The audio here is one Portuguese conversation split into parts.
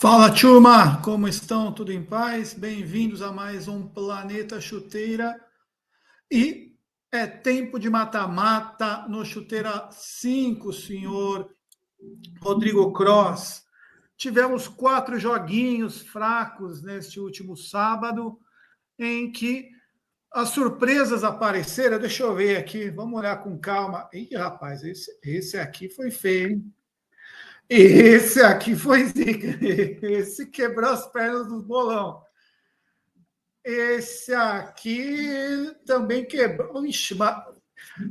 Fala, turma! Como estão? Tudo em paz? Bem-vindos a mais um Planeta Chuteira. E é tempo de mata-mata no Chuteira 5, senhor Rodrigo Cross. Tivemos 4 joguinhos fracos neste último sábado, em que as surpresas apareceram. Deixa eu ver aqui, vamos olhar com calma. Ih, rapaz, esse aqui foi feio, hein? Esse aqui foi zica. Esse quebrou as pernas do bolão. Esse aqui também quebrou. Ixi,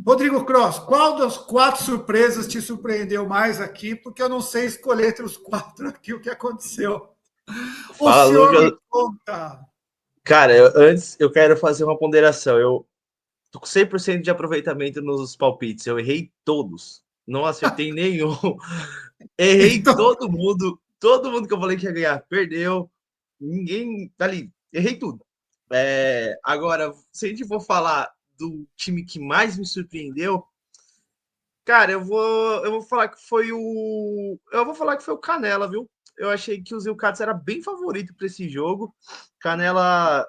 Rodrigo Cross, qual das 4 surpresas te surpreendeu mais aqui? Porque eu não sei escolher entre os 4 aqui o que aconteceu. O Fala, senhor me Lucas. conta. Cara, antes eu quero fazer uma ponderação. Eu tô com 100% de aproveitamento nos palpites. Eu errei todos. Não acertei nenhum. Errei Então, todo mundo. Todo mundo que eu falei que ia ganhar perdeu. Ninguém tá ali. Errei tudo. Agora, se a gente for falar do time que mais me surpreendeu, cara, eu vou falar que foi o. Eu vou falar que foi o Canela, viu? Eu achei que o Zilkats era bem favorito para esse jogo. Canela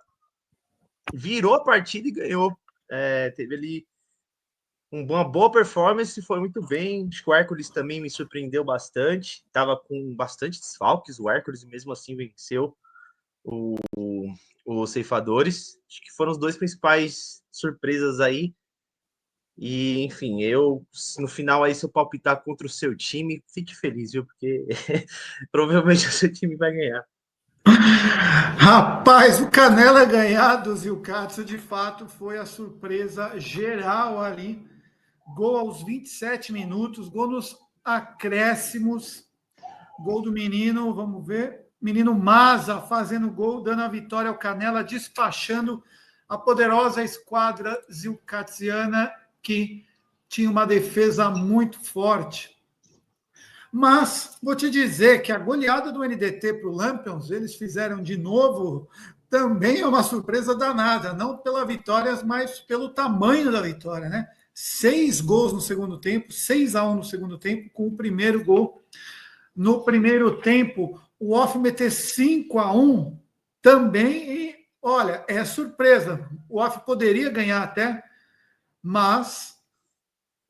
virou a partida e ganhou. Teve ali uma boa performance, foi muito bem. Acho que o Hércules também me surpreendeu bastante. Tava com bastante desfalques o Hércules e mesmo assim venceu os Ceifadores. Acho que foram os dois principais surpresas aí. E, enfim, eu, no final aí, se eu palpitar contra o seu time, fique feliz, viu? Porque provavelmente o seu time vai ganhar. rapaz, o Canela ganhar do Zilkatsu de fato foi a surpresa geral ali. Gol aos 27 minutos, gol nos acréscimos. Gol do menino, vamos ver. Menino Maza fazendo gol, dando a vitória ao Canela, despachando a poderosa esquadra zilcatsiana, que tinha uma defesa muito forte. Mas vou te dizer que a goleada do NDT para o Lampions, eles fizeram de novo, também é uma surpresa danada, não pela vitória, mas pelo tamanho da vitória, né? 6 gols no segundo tempo, 6-1 no segundo tempo, com o primeiro gol no primeiro tempo, o Off meter 5-1 também, e olha, é surpresa. O Off poderia ganhar até, mas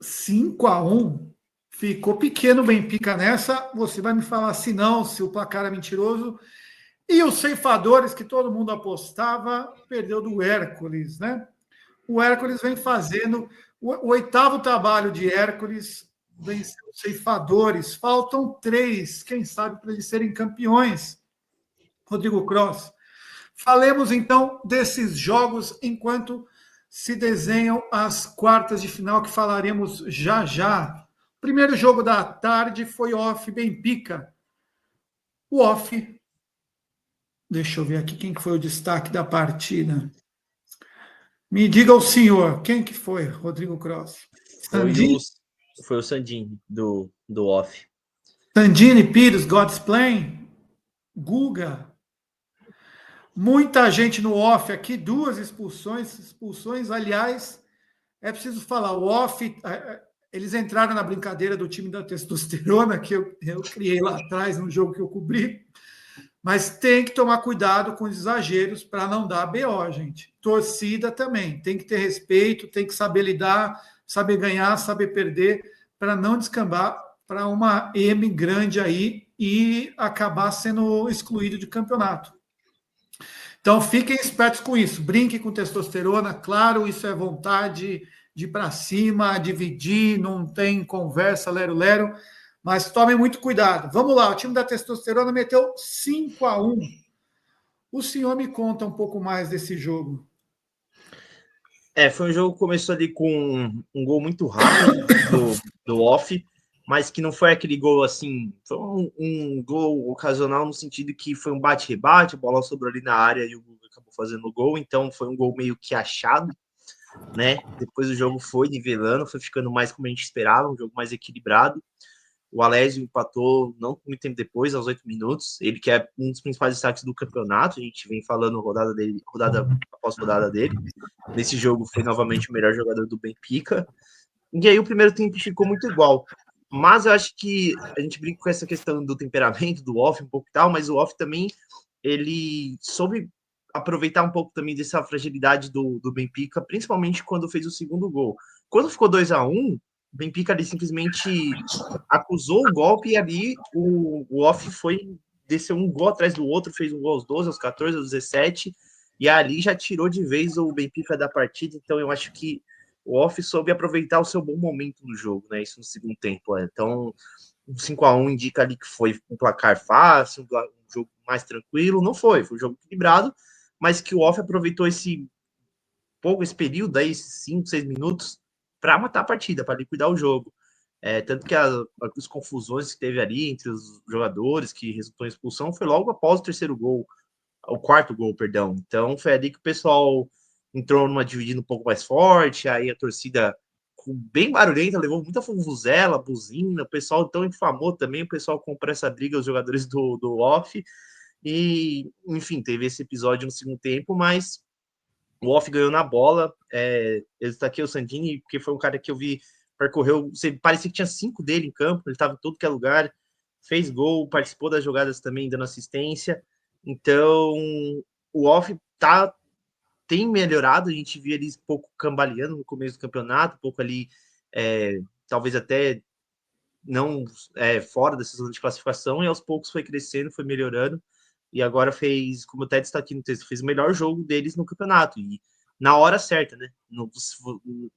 5-1 ficou pequeno, bem pica nessa. Você vai me falar se não, se o placar é mentiroso. E os ceifadores que todo mundo apostava, perdeu do Hércules, né? O Hércules vem fazendo o 8º trabalho de Hércules, venceu os ceifadores. Faltam 3, quem sabe, para eles serem campeões. Rodrigo Cross. Falemos então desses jogos enquanto se desenham as quartas de final, que falaremos já já. O primeiro jogo da tarde foi Off Benfica. O Off, deixa eu ver aqui quem foi o destaque da partida. Me diga o senhor, quem que foi, Rodrigo Cross? Foi o, Sandini? foi o Sandin do off. Sandini, Pires, God's Plan, Guga, muita gente no off aqui, 2 expulsões, aliás, é preciso falar, o off, eles entraram na brincadeira do time da testosterona, que eu criei lá atrás, no jogo que eu cobri, mas tem que tomar cuidado com os exageros para não dar BO, gente. Torcida também, tem que ter respeito, tem que saber lidar, saber ganhar, saber perder, para não descambar para uma M grande aí e acabar sendo excluído de campeonato. Então fiquem espertos com isso, brinque com testosterona, claro, isso é vontade de ir para cima, dividir, não tem conversa, lero-lero, mas tomem muito cuidado. Vamos lá, o time da testosterona meteu 5-1. O senhor me conta um pouco mais desse jogo. Foi um jogo que começou ali com um gol muito rápido do off, mas que não foi aquele gol assim, foi um gol ocasional no sentido que foi um bate-rebate, a bola sobrou ali na área e o Guga acabou fazendo o gol, então foi um gol meio que achado, né? Depois o jogo foi nivelando, foi ficando mais como a gente esperava, um jogo mais equilibrado. O Alésio empatou não muito tempo depois, aos 8 minutos. Ele que é um dos principais destaques do campeonato. A gente vem falando rodada após rodada dele. Nesse jogo foi novamente o melhor jogador do Benfica. E aí o primeiro tempo ficou muito igual. Mas eu acho que a gente brinca com essa questão do temperamento do Off um pouco e tal, mas o Off também, ele soube aproveitar um pouco também dessa fragilidade do Benfica, principalmente quando fez o segundo gol. Quando ficou 2-1, o Benfica ali simplesmente acusou o golpe e ali o Off foi, desceu um gol atrás do outro, fez um gol aos 12, aos 14, aos 17, e ali já tirou de vez o Benfica da partida, então eu acho que o Off soube aproveitar o seu bom momento no jogo, né? Isso no segundo tempo. Então, um 5-1 indica ali que foi um placar fácil, um jogo mais tranquilo. Não foi, foi um jogo equilibrado, mas que o Off aproveitou esse período aí, 5, 6 minutos, para matar a partida, para liquidar o jogo. Tanto que as confusões que teve ali entre os jogadores que resultou em expulsão foi logo após o terceiro gol, o quarto gol, perdão. Então foi ali que o pessoal entrou numa dividida um pouco mais forte, aí a torcida bem barulhenta, levou muita fuvuzela, buzina, o pessoal então inflamou também, o pessoal comprou essa briga, os jogadores do off, e enfim, teve esse episódio no segundo tempo, mas o off ganhou na bola, eu destaquei o Sandini, porque foi um cara que eu vi, percorreu, parecia que tinha 5 dele em campo, ele estava em todo que é lugar, fez gol, participou das jogadas também, dando assistência, então o off tem melhorado, a gente via ele um pouco cambaleando no começo do campeonato, um pouco ali, talvez até não fora dessa zona de classificação, e aos poucos foi crescendo, foi melhorando, e agora fez, como eu até destaquei no texto, fez o melhor jogo deles no campeonato, e na hora certa, né? No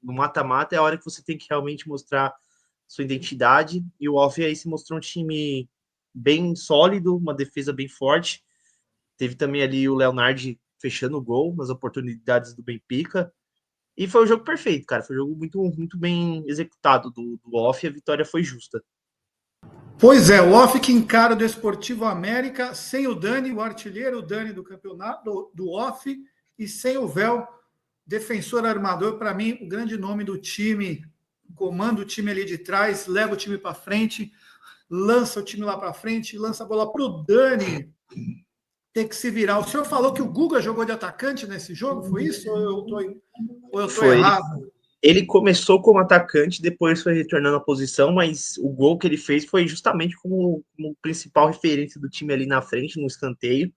mata-mata é a hora que você tem que realmente mostrar sua identidade, e o Off aí se mostrou um time bem sólido, uma defesa bem forte. Teve também ali o Leonardo fechando o gol nas oportunidades do Benfica. E foi um jogo perfeito, cara. Foi um jogo muito, muito bem executado do Off, e a vitória foi justa. Pois é, o Off que encara o Desportivo América sem o Dani, o artilheiro, o Dani do campeonato, do Off, e sem o Véu, defensor armador, para mim, o grande nome do time, comanda o time ali de trás, leva o time para frente, lança o time lá para frente, lança a bola para o Dani, tem que se virar. O senhor falou que o Guga jogou de atacante nesse jogo, foi isso? Ou eu estou Foi, errado? ele começou como atacante, depois foi retornando à posição, mas o gol que ele fez foi justamente como principal referência do time ali na frente, no escanteio.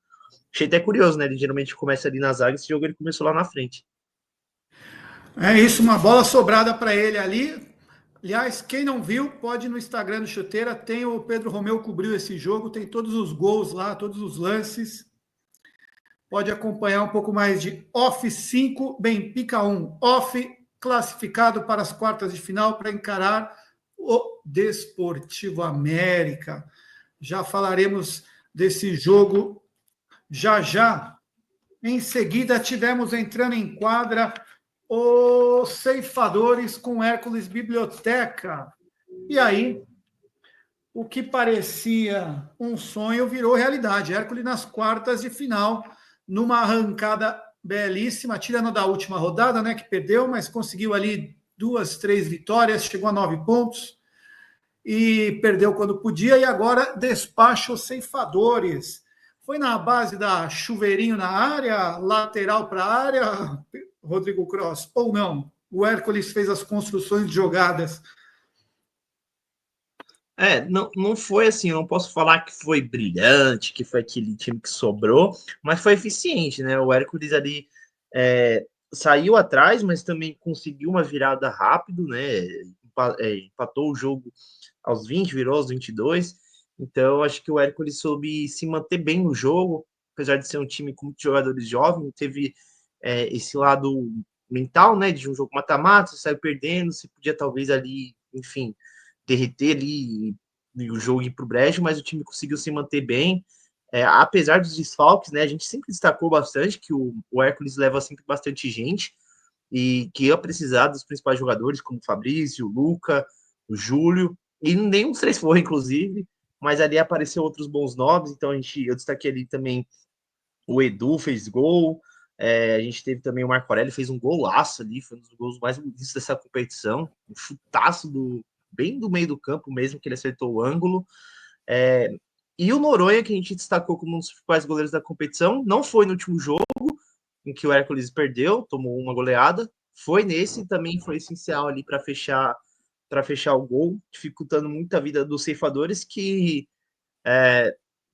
Achei até curioso, né? Ele geralmente começa ali na zaga, esse jogo ele começou lá na frente. É isso, uma bola sobrada para ele ali. Aliás, quem não viu, pode ir no Instagram do Chuteira, tem o Pedro Romeu cobriu esse jogo, tem todos os gols lá, todos os lances. Pode acompanhar um pouco mais de Off 5, Benfica 1. Off classificado para as quartas de final para encarar o Desportivo América. Já falaremos desse jogo já já. Em seguida, tivemos entrando em quadra os ceifadores com Hércules Biblioteca. E aí, o que parecia um sonho virou realidade. Hércules nas quartas de final, numa arrancada belíssima, tirando da última rodada, né, que perdeu, mas conseguiu ali 2, 3 vitórias, chegou a 9 pontos e perdeu quando podia, e agora despacha os ceifadores. Foi na base da chuveirinho na área, lateral para a área, Rodrigo Cross, ou não? O Hércules fez as construções de jogadas. Não foi assim, eu não posso falar que foi brilhante, que foi aquele time que sobrou, mas foi eficiente, né? O Hércules ali saiu atrás, mas também conseguiu uma virada rápido, né? Empatou o jogo aos 20, virou aos 22. Então, acho que o Hércules soube se manter bem no jogo, apesar de ser um time com muitos jogadores jovens, teve esse lado mental, né? De um jogo mata-mata, você saiu perdendo, você podia talvez ali, enfim, derreter ali e o jogo ir para o brejo, mas o time conseguiu se manter bem. Apesar dos desfalques, né? A gente sempre destacou bastante que o Hércules leva sempre bastante gente e que ia precisar dos principais jogadores, como o Fabrício, o Luca, o Júlio, e nenhum dos três foi, inclusive, mas ali apareceu outros bons nomes, então eu destaquei ali também o Edu fez gol, a gente teve também o Marco Aurélio, fez um golaço ali, foi um dos gols mais bonitos dessa competição, um chutaço bem do meio do campo mesmo, que ele acertou o ângulo. E o Noronha, que a gente destacou como um dos principais goleiros da competição, não foi no último jogo, em que o Hércules perdeu, tomou uma goleada, foi nesse, também foi essencial ali para fechar para fechar o gol, dificultando muito a vida dos ceifadores, que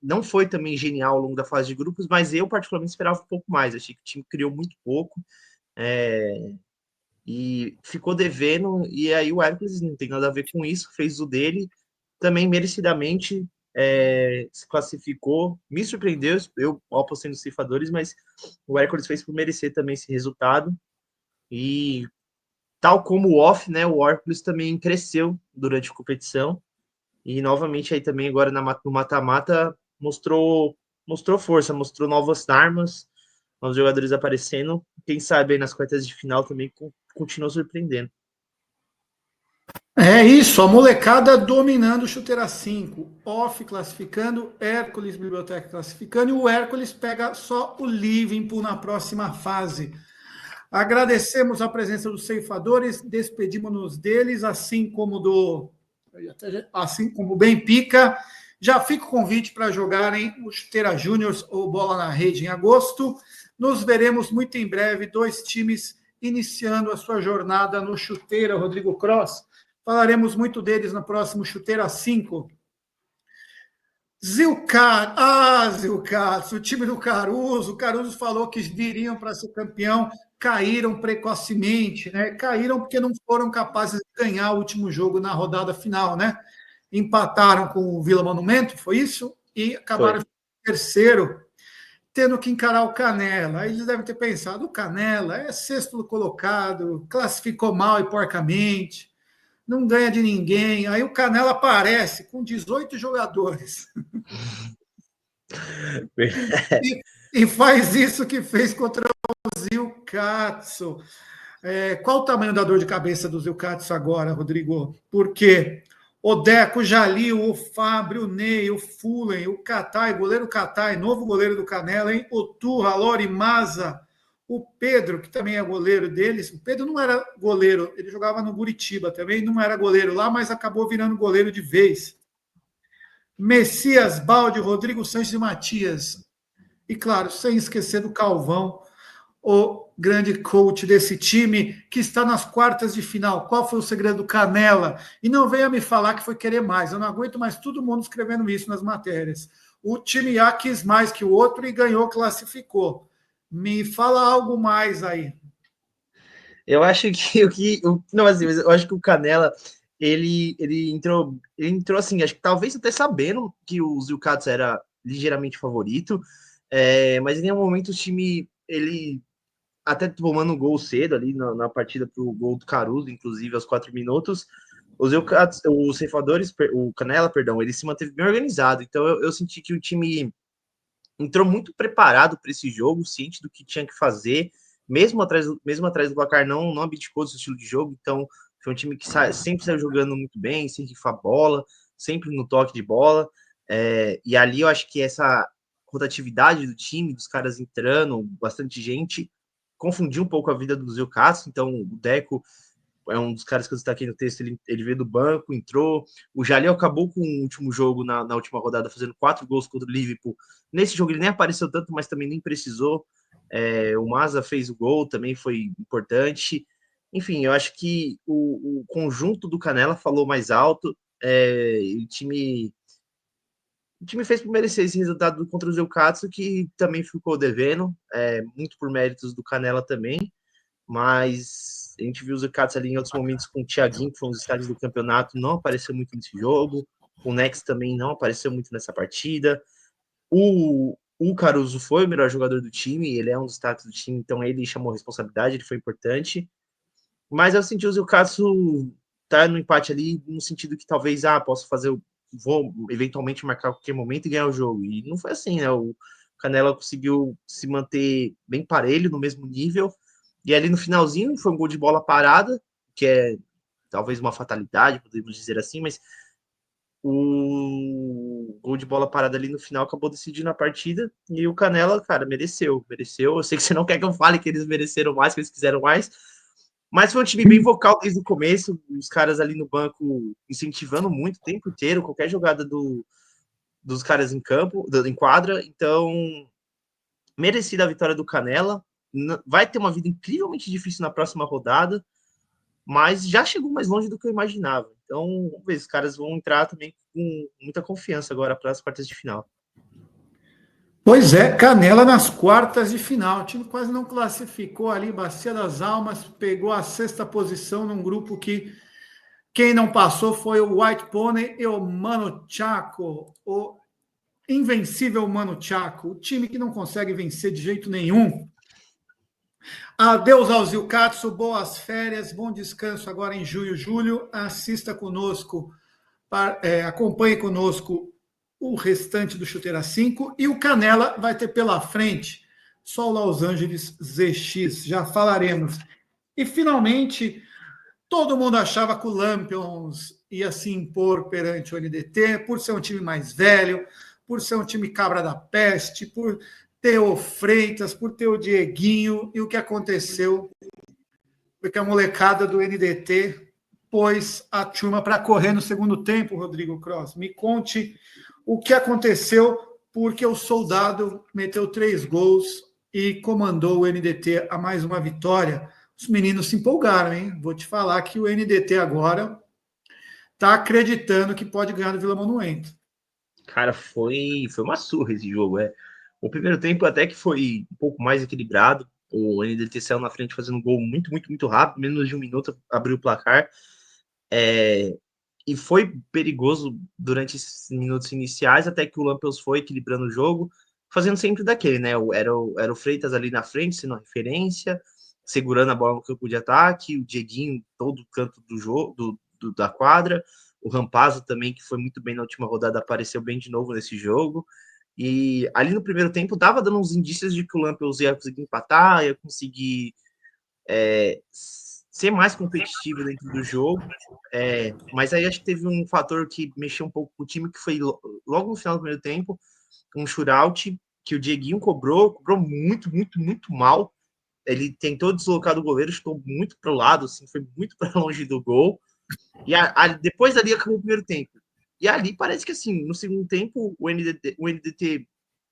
não foi também genial ao longo da fase de grupos, mas eu particularmente esperava um pouco mais. Achei que o time criou muito pouco e ficou devendo. E aí o Hércules não tem nada a ver com isso, fez o dele, também merecidamente se classificou. Me surpreendeu, eu apostei nos ceifadores, mas o Hércules fez por merecer também esse resultado. E tal como o off, né, o Hércules também cresceu durante a competição. E novamente aí também agora no mata-mata mostrou força, mostrou novas armas, novos jogadores aparecendo. Quem sabe aí nas quartas de final também continua surpreendendo. É isso, a molecada dominando o chuteira 5, off classificando, Hércules Biblioteca classificando, e o Hércules pega só o Liverpool na próxima fase. Agradecemos a presença dos ceifadores, despedimos-nos deles, assim como bem pica. Já fica o convite para jogarem o Chuteira Júnior ou Bola na Rede em agosto. Nos veremos muito em breve, dois times iniciando a sua jornada no Chuteira, Rodrigo Cross. Falaremos muito deles no próximo Chuteira 5. Zilcar, o time do Caruso. O Caruso falou que viriam para ser campeão, caíram precocemente, né? Caíram porque não foram capazes de ganhar o último jogo na rodada final, né? Empataram com o Vila Monumento, foi isso? E acabaram em terceiro, tendo que encarar o Canela. Aí eles devem ter pensado: o Canela é sexto colocado, classificou mal e porcamente, não ganha de ninguém. Aí o Canela aparece com 18 jogadores. E faz isso que fez contra o Zilcatso. Qual o tamanho da dor de cabeça do Zilcatso agora, Rodrigo? Porque o Deco, o Jalil, o Fábio, o Ney, o Fullen, o Catai, goleiro Catai, novo goleiro do Canela, hein? O Turra, Lori Maza, o Pedro, que também é goleiro deles. O Pedro não era goleiro, ele jogava no Curitiba também, não era goleiro lá, mas acabou virando goleiro de vez. Messias, Balde, Rodrigo Sanches e Matias. E, claro, sem esquecer do Calvão, o grande coach desse time, que está nas quartas de final. Qual foi o segredo do Canela? E não venha me falar que foi querer mais. Eu não aguento mais todo mundo escrevendo isso nas matérias. O time A quis mais que o outro e ganhou, classificou. Me fala algo mais aí. Eu acho que não, assim, mas eu acho que o Canela ele entrou assim, acho que talvez até sabendo que o Zilkats era ligeiramente favorito, mas em nenhum momento o time ele até tomando um gol cedo ali na partida pro gol do Caruso, inclusive aos 4 minutos, os ceifadores, o Canela, perdão, ele se manteve bem organizado. Então eu senti que o time entrou muito preparado para esse jogo, ciente do que tinha que fazer, mesmo atrás do placar, não abdicou do seu estilo de jogo. Então foi um time que sempre saiu jogando muito bem, sem rifar bola, sempre no toque de bola. E ali eu acho que essa rotatividade do time, dos caras entrando, bastante gente, confundiu um pouco a vida do Zil Castro. Então o Deco é um dos caras que eu destaquei no texto, ele veio do banco, entrou. O Jalil acabou com o último jogo na última rodada, fazendo 4 gols contra o Liverpool. Nesse jogo ele nem apareceu tanto, mas também nem precisou. O Maza fez o gol, também foi importante. Enfim, eu acho que o conjunto do Canela falou mais alto. O time fez por merecer esse resultado contra o Zeucatsu, que também ficou devendo, muito por méritos do Canela também. Mas a gente viu os Zucats ali em outros momentos com o Thiaguinho, que foi um dos destaques do campeonato, não apareceu muito nesse jogo. O Nex também não apareceu muito nessa partida. O Caruso foi o melhor jogador do time, ele é um dos destaques do time, então ele chamou a responsabilidade, ele foi importante. Mas eu senti o Zucatsu tá no empate ali, no sentido que talvez, posso fazer, vou eventualmente marcar a qualquer momento e ganhar o jogo. E não foi assim, né? O Canela conseguiu se manter bem parelho, no mesmo nível. E ali no finalzinho foi um gol de bola parada, que é talvez uma fatalidade, podemos dizer assim, mas o gol de bola parada ali no final acabou decidindo a partida. E o Canela, cara, mereceu. Eu sei que você não quer que eu fale que eles mereceram mais, que eles quiseram mais, mas foi um time bem vocal desde o começo, os caras ali no banco incentivando muito o tempo inteiro, qualquer jogada dos caras em campo, em quadra. Então, merecida a vitória do Canela. Vai ter uma vida incrivelmente difícil na próxima rodada, mas já chegou mais longe do que eu imaginava. Então, vamos ver, os caras vão entrar também com muita confiança agora para as quartas de final. Pois é, Canela nas quartas de final. O time quase não classificou ali, Bacia das Almas, pegou a sexta posição num grupo que quem não passou foi o White Pony e o Mano Chaco, o invencível Mano Chaco, o time que não consegue vencer de jeito nenhum. Adeus ao Zilkatsu, boas férias, bom descanso agora em junho, julho. Assista conosco, acompanhe conosco o restante do Chuteira 5 e o Canela vai ter pela frente só o Los Angeles ZX, já falaremos. E finalmente, todo mundo achava que o Lampions ia se impor perante o NDT, por ser um time mais velho, por ser um time cabra da peste, por ter o Freitas, por ter o Dieguinho, e o que aconteceu foi que a molecada do NDT pôs a turma para correr no segundo tempo, Rodrigo Cross. Me conte o que aconteceu, porque o Soldado meteu 3 gols e comandou o NDT a mais uma vitória. Os meninos se empolgaram, hein? Vou te falar que o NDT agora está acreditando que pode ganhar do Vila Monuento. Cara, foi uma surra esse jogo. O primeiro tempo até que foi um pouco mais equilibrado. O NDT saiu na frente fazendo um gol muito, muito, muito rápido. Menos de um minuto abriu o placar. E foi perigoso durante esses minutos iniciais, até que o Lampions foi equilibrando o jogo, fazendo sempre daquele, né? Era o Freitas ali na frente, sendo a referência, segurando a bola no campo de ataque, o Dieguinho todo o canto do jogo, da quadra, o Rampazzo também, que foi muito bem na última rodada, apareceu bem de novo nesse jogo. E ali no primeiro tempo dava dando uns indícios de que o Lampions ia conseguir empatar, ia conseguir ser mais competitivo dentro do jogo. Mas aí acho que teve um fator que mexeu um pouco com o time, que foi logo no final do primeiro tempo, um shootout que o Dieguinho cobrou muito, muito, muito mal. Ele tentou deslocar do goleiro, chutou muito para o lado, assim, foi muito para longe do gol. E depois ali acabou o primeiro tempo. E ali parece que, assim, no segundo tempo, o NDT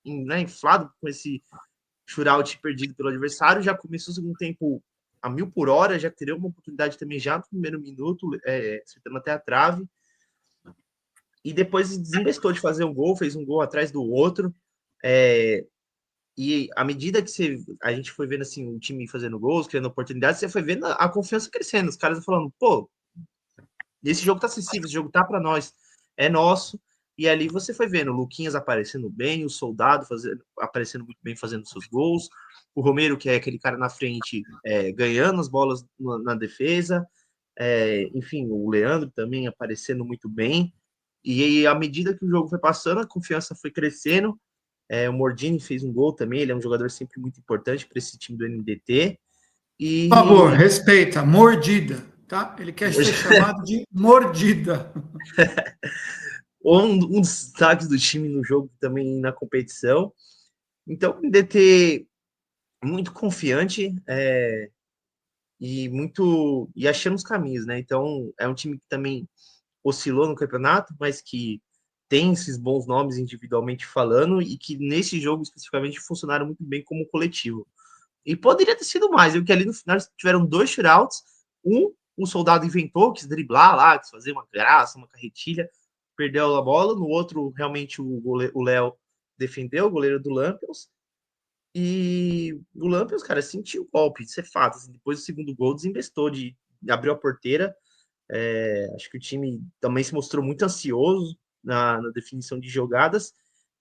né, inflado com esse shootout perdido pelo adversário, já começou o segundo tempo a 1.000 por hora, já teria uma oportunidade também já no primeiro minuto, acertando até a trave. E depois desembestou de fazer um gol, fez um gol atrás do outro. E à medida que a gente foi vendo assim, o time fazendo gols, criando oportunidades, você foi vendo a confiança crescendo. Os caras falando, pô, esse jogo tá acessível, esse jogo tá para nós, é nosso. E ali você foi vendo o Luquinhas aparecendo bem, o Soldado aparecendo muito bem, fazendo seus gols, o Romero, que é aquele cara na frente, ganhando as bolas na defesa, enfim, o Leandro também aparecendo muito bem. E aí, à medida que o jogo foi passando, a confiança foi crescendo. O Mordini fez um gol também, ele é um jogador sempre muito importante para esse time do NDT. Por favor, E respeita, mordida, tá? Ele quer ser chamado de mordida. um dos destaques do time no jogo também na competição. Então, o NDT muito confiante e achando os caminhos, né? Então, é um time que também oscilou no campeonato, mas que tem esses bons nomes individualmente falando e que nesse jogo especificamente funcionaram muito bem como coletivo. E poderia ter sido mais, que ali no final tiveram 2 shootouts, o Soldado inventou, quis driblar lá, quis fazer uma graça, uma carretilha, perdeu a bola, no outro realmente o Léo defendeu, o goleiro do Lampions, e o Lampions, cara, sentiu o golpe, isso é fato, assim, depois do segundo gol desembestou, abriu a porteira. Acho que o time também se mostrou muito ansioso na definição de jogadas,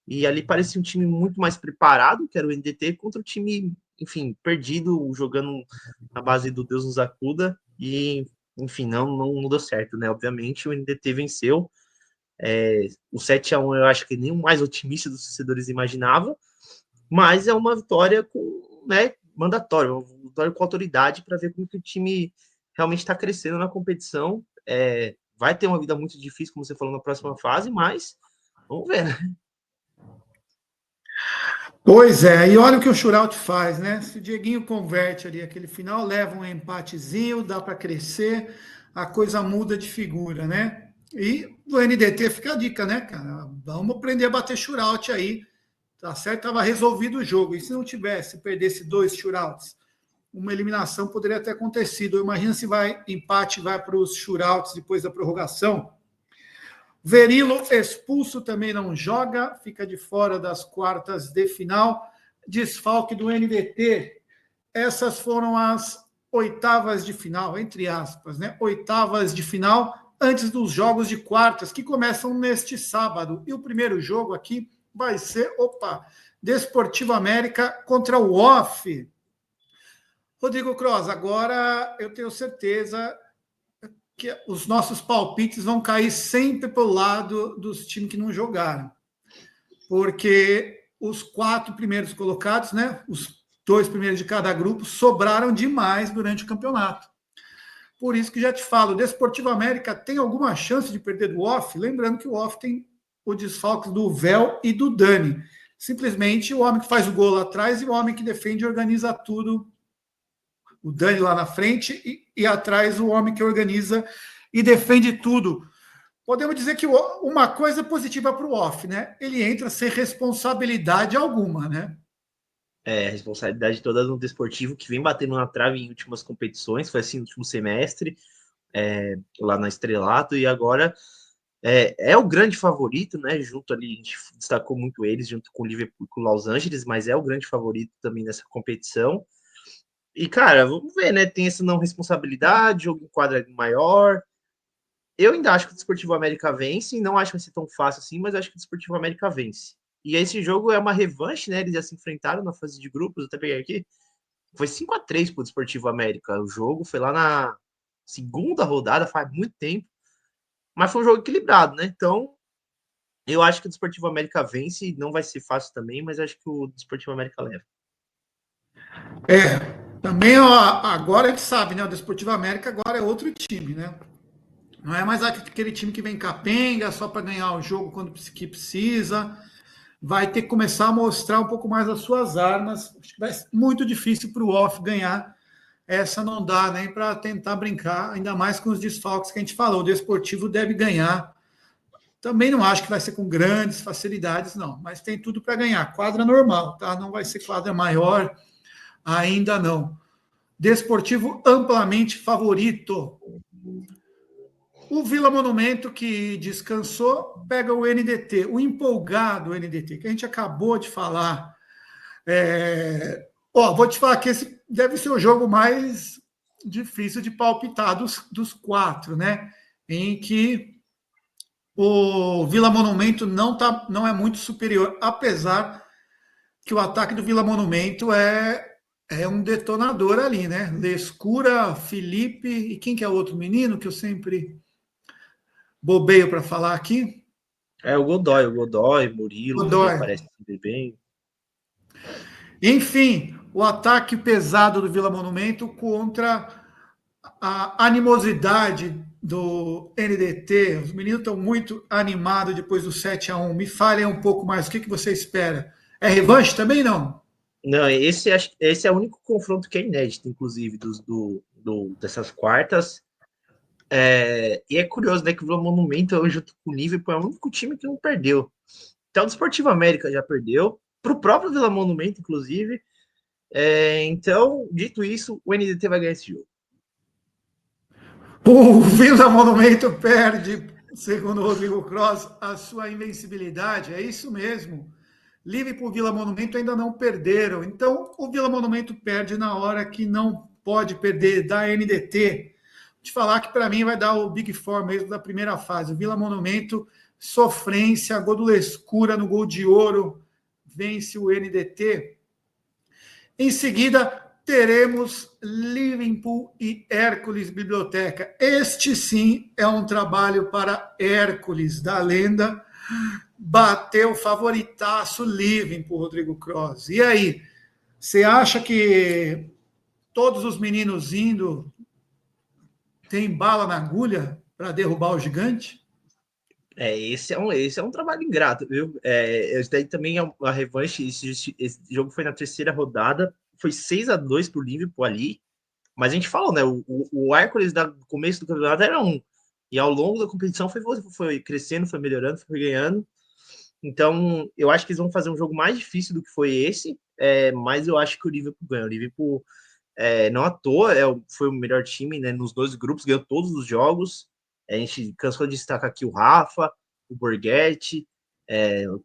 e ali parecia um time muito mais preparado, que era o NDT, contra o time, enfim, perdido, jogando na base do Deus nos acuda, e, enfim, não deu certo, né? Obviamente, o NDT venceu. O 7-1 eu acho que nem o mais otimista dos torcedores imaginava, mas é uma vitória com, né, mandatória, uma vitória com autoridade para ver como que o time realmente está crescendo na competição. Vai ter uma vida muito difícil, como você falou, na próxima fase, mas vamos ver, né? Pois é, e olha o que o Shootout faz, né? Se o Dieguinho converte ali aquele final, leva um empatezinho, dá para crescer, a coisa muda de figura, né? E do NDT fica a dica, né, cara? Vamos aprender a bater shootout aí. Tá certo? Tava resolvido o jogo. E se não tivesse, perdesse 2 shootouts? uma eliminação poderia ter acontecido. Imagina se empate vai para os shootouts depois da prorrogação. Verilo expulso, também não joga, fica de fora das quartas de final. Desfalque do NDT. Essas foram as oitavas de final, entre aspas, né? Oitavas de final, antes dos jogos de quartas, que começam neste sábado. E o primeiro jogo aqui vai ser, Desportivo América contra o OFF. Rodrigo Cross, agora eu tenho certeza que os nossos palpites vão cair sempre para o lado dos times que não jogaram. Porque os 4 primeiros colocados, né? Os 2 primeiros de cada grupo, sobraram demais durante o campeonato. Por isso que já te falo, o Desportivo América tem alguma chance de perder do OFF? Lembrando que o OFF tem o desfalque do Véu e do Dani. Simplesmente o homem que faz o gol lá atrás e o homem que defende e organiza tudo. O Dani lá na frente e atrás o homem que organiza e defende tudo. Podemos dizer que uma coisa positiva para o OFF, né? Ele entra sem responsabilidade alguma, né? A responsabilidade toda no Desportivo, que vem batendo na trave em últimas competições, foi assim no último semestre, lá na Estrelato, e agora é o grande favorito, né? Junto ali, a gente destacou muito eles, junto com o Liverpool e com o Los Angeles, mas é o grande favorito também nessa competição. E, cara, vamos ver, né? Tem essa não responsabilidade, jogo em quadra maior. Eu ainda acho que o Desportivo América vence, não acho que vai ser tão fácil assim, mas acho que o Desportivo América vence. E esse jogo é uma revanche, né? Eles já se enfrentaram na fase de grupos, eu até peguei aqui. Foi 5-3 pro Desportivo América. O jogo foi lá na segunda rodada, faz muito tempo. Mas foi um jogo equilibrado, né? Então, eu acho que o Desportivo América vence. Não vai ser fácil também, mas acho que o Desportivo América leva. Também agora a gente sabe, né? O Desportivo América agora é outro time, né? Não é mais aquele time que vem capenga só para ganhar o jogo quando que precisa. Vai ter que começar a mostrar um pouco mais as suas armas. Acho que vai ser muito difícil para o OFF ganhar. Essa não dá nem para tentar brincar, ainda mais com os desfalques que a gente falou. O Desportivo deve ganhar. Também não acho que vai ser com grandes facilidades, não, mas tem tudo para ganhar. Quadra normal, tá? Não vai ser quadra maior, ainda não. Desportivo amplamente favorito. O Vila Monumento, que descansou, pega o NDT, o empolgado NDT, que a gente acabou de falar. Vou te falar que esse deve ser o jogo mais difícil de palpitar dos 4, né? Em que o Vila Monumento não é muito superior, apesar que o ataque do Vila Monumento é um detonador ali, né? Lescura, Felipe e quem que é o outro menino que eu sempre bobeio para falar aqui? O Godoy, Murilo também Godoy. parece bem. Enfim, o ataque pesado do Vila Monumento contra a animosidade do NDT. Os meninos estão muito animados depois do 7-1. Me falem um pouco mais, o que você espera? É revanche também, não? Não, esse é o único confronto que é inédito, inclusive, dessas quartas. E é curioso, né, que o Vila Monumento, junto com o Liverpool, é o único time que não perdeu. Então, o Desportivo América já perdeu, para o próprio Vila Monumento, inclusive. Então, dito isso, o NDT vai ganhar esse jogo. O Vila Monumento perde, segundo o Rodrigo Cross, a sua invencibilidade. É isso mesmo. Liverpool e Vila Monumento ainda não perderam. Então, o Vila Monumento perde na hora que não pode perder, da NDT. Vou te falar que para mim vai dar o Big Four mesmo da primeira fase. O Vila Monumento, sofrência, gol do Lescura no gol de ouro, vence o NDT. Em seguida, teremos Liverpool e Hércules Biblioteca. Este sim é um trabalho para Hércules, da lenda. Bateu favoritaço Liverpool, Rodrigo Cross. E aí, você acha que todos os meninos indo tem bala na agulha para derrubar o gigante? Esse é um trabalho ingrato, viu? Esse daí também é uma revanche. Esse jogo foi na terceira rodada, foi 6-2 pro Liverpool ali. Mas a gente falou, né? O Hércules do começo do campeonato era um. E ao longo da competição foi crescendo, foi melhorando, foi ganhando. Então, eu acho que eles vão fazer um jogo mais difícil do que foi esse. Mas eu acho que o Liverpool ganha. O Liverpool Não à toa, foi o melhor time, né, nos 2 grupos, ganhou todos os jogos. A gente cansou de destacar aqui o Rafa, o Borghetti,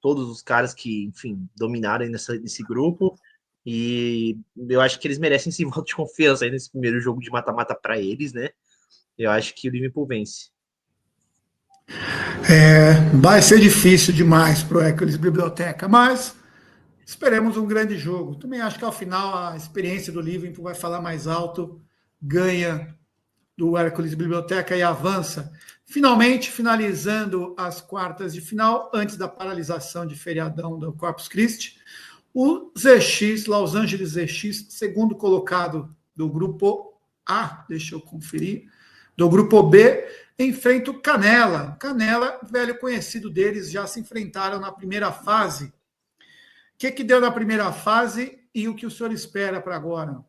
todos os caras que, enfim, dominaram nesse grupo. E eu acho que eles merecem esse voto de confiança aí nesse primeiro jogo de mata-mata para eles, né? Eu acho que o Liverpool vence. Vai ser difícil demais para o Hércules Biblioteca, mas esperemos um grande jogo. Também acho que ao final a experiência do Liverpool vai falar mais alto, ganha do Hércules Biblioteca e avança. Finalmente, finalizando as quartas de final, antes da paralisação de feriadão do Corpus Christi, o ZX, Los Angeles ZX, segundo colocado do grupo A, deixa eu conferir, do grupo B, enfrenta o Canela. Canela, velho conhecido deles, já se enfrentaram na primeira fase. O que deu na primeira fase e o que o senhor espera para agora?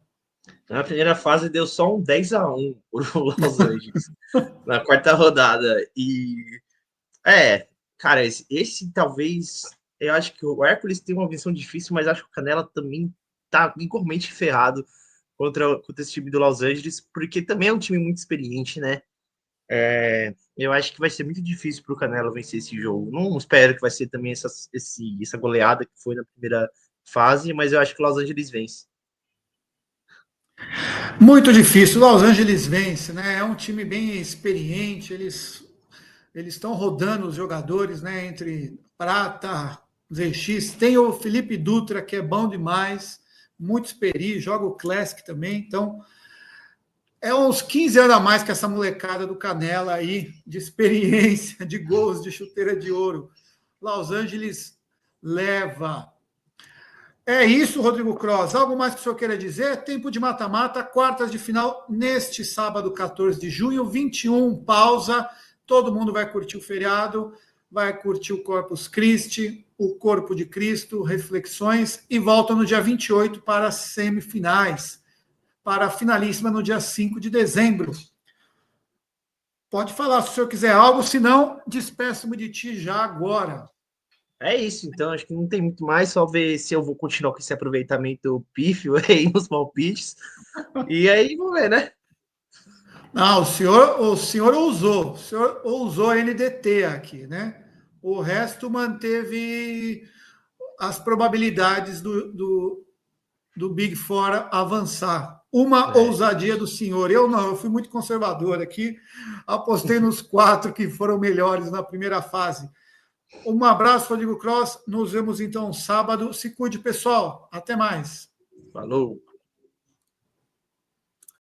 Na primeira fase deu só um 10-1 pro Los Angeles, na quarta rodada. E, cara, esse talvez. Eu acho que o Hércules tem uma visão difícil, mas acho que o Canela também tá igualmente ferrado contra esse time do Los Angeles, porque também é um time muito experiente, né? Eu acho que vai ser muito difícil para o Canelo vencer esse jogo. Não espero que vai ser também essa goleada que foi na primeira fase, mas eu acho que o Los Angeles vence. Muito difícil. Los Angeles vence, né? É um time bem experiente. Eles estão rodando os jogadores, né? Entre Prata, ZX. Tem o Felipe Dutra, que é bom demais, muito experiente, joga o Classic também. Então, é uns 15 anos a mais que essa molecada do Canela aí, de experiência, de gols, de chuteira de ouro. Los Angeles leva. É isso, Rodrigo Cross. Algo mais que o senhor queira dizer? Tempo de mata-mata, quartas de final, neste sábado, 14 de junho, 21, pausa. Todo mundo vai curtir o feriado, vai curtir o Corpus Christi, o Corpo de Cristo, reflexões, e volta no dia 28 para as semifinais, para a finalíssima no dia 5 de dezembro. Pode falar se o senhor quiser algo, senão despeço-me de ti já agora. É isso, então acho que não tem muito mais, só ver se eu vou continuar com esse aproveitamento pífio aí nos palpites. E aí, vamos ver, né? Não, o senhor usou a NDT aqui, né? O resto manteve as probabilidades do Big Four avançar. Uma ousadia do senhor. Eu não, eu fui muito conservador aqui. Apostei nos 4 que foram melhores na primeira fase. Um abraço, Rodrigo Cross. Nos vemos então sábado. Se cuide, pessoal. Até mais. Falou.